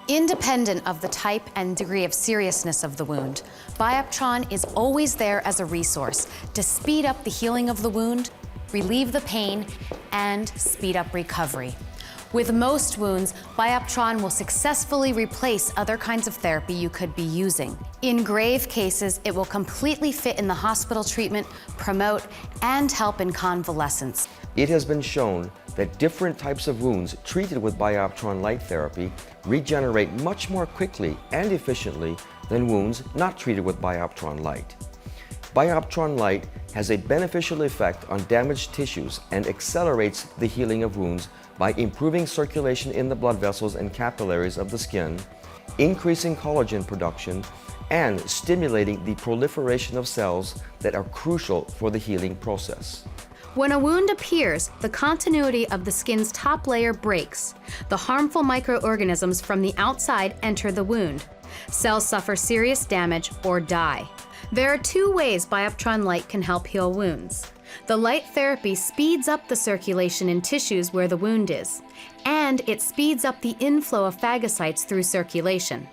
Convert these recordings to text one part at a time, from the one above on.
Independent of the type and degree of seriousness of the wound, Bioptron is always there as a resource to speed up the healing of the wound, relieve the pain, and speed up recovery. With most wounds, Bioptron will successfully replace other kinds of therapy you could be using. In grave cases, it will completely fit in the hospital treatment, promote, and help in convalescence. It has been shown that different types of wounds treated with Bioptron light therapy regenerate much more quickly and efficiently than wounds not treated with Bioptron light. Bioptron light has a beneficial effect on damaged tissues and accelerates the healing of wounds by improving circulation in the blood vessels and capillaries of the skin, increasing collagen production, and stimulating the proliferation of cells that are crucial for the healing process. When a wound appears, the continuity of the skin's top layer breaks. The harmful microorganisms from the outside enter the wound. Cells suffer serious damage or die. There are two ways Bioptron light can help heal wounds. The light therapy speeds up the circulation in tissues where the wound is, and it speeds up the inflow of phagocytes through circulation.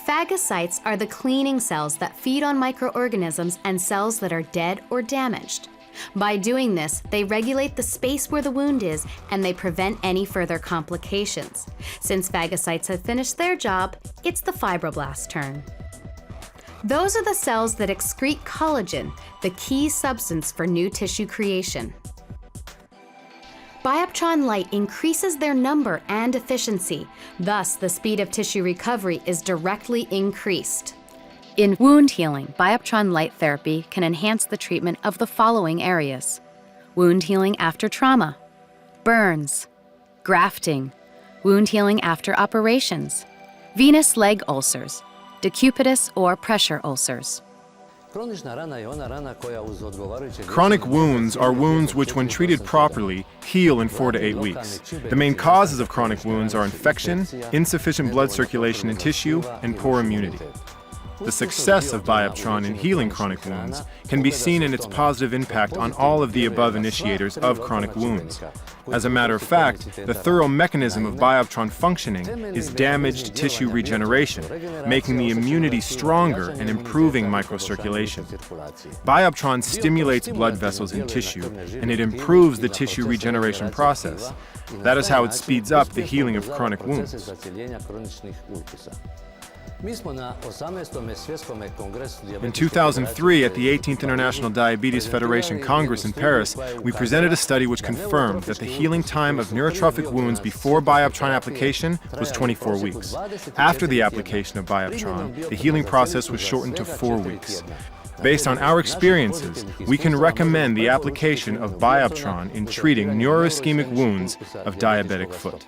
Phagocytes are the cleaning cells that feed on microorganisms and cells that are dead or damaged. By doing this, they regulate the space where the wound is, and they prevent any further complications. Since phagocytes have finished their job, it's the fibroblast's turn. Those are the cells that excrete collagen, the key substance for new tissue creation. Bioptron light increases their number and efficiency, thus the speed of tissue recovery is directly increased. In wound healing, Bioptron light therapy can enhance the treatment of the following areas: wound healing after trauma, burns, grafting, wound healing after operations, venous leg ulcers, decubitus or pressure ulcers. Chronic wounds are wounds which, when treated properly, heal in 4 to 8 weeks. The main causes of chronic wounds are infection, insufficient blood circulation in tissue, and poor immunity. The success of Bioptron in healing chronic wounds can be seen in its positive impact on all of the above initiators of chronic wounds. As a matter of fact, the thorough mechanism of Bioptron functioning is damaged tissue regeneration, making the immunity stronger and improving microcirculation. Bioptron stimulates blood vessels in tissue, and it improves the tissue regeneration process. That is how it speeds up the healing of chronic wounds. In 2003, at the 18th International Diabetes Federation Congress in Paris, we presented a study which confirmed that the healing time of neurotrophic wounds before Bioptron application was 24 weeks. After the application of Bioptron, the healing process was shortened to 4 weeks. Based on our experiences, we can recommend the application of Bioptron in treating neuroischemic wounds of diabetic foot.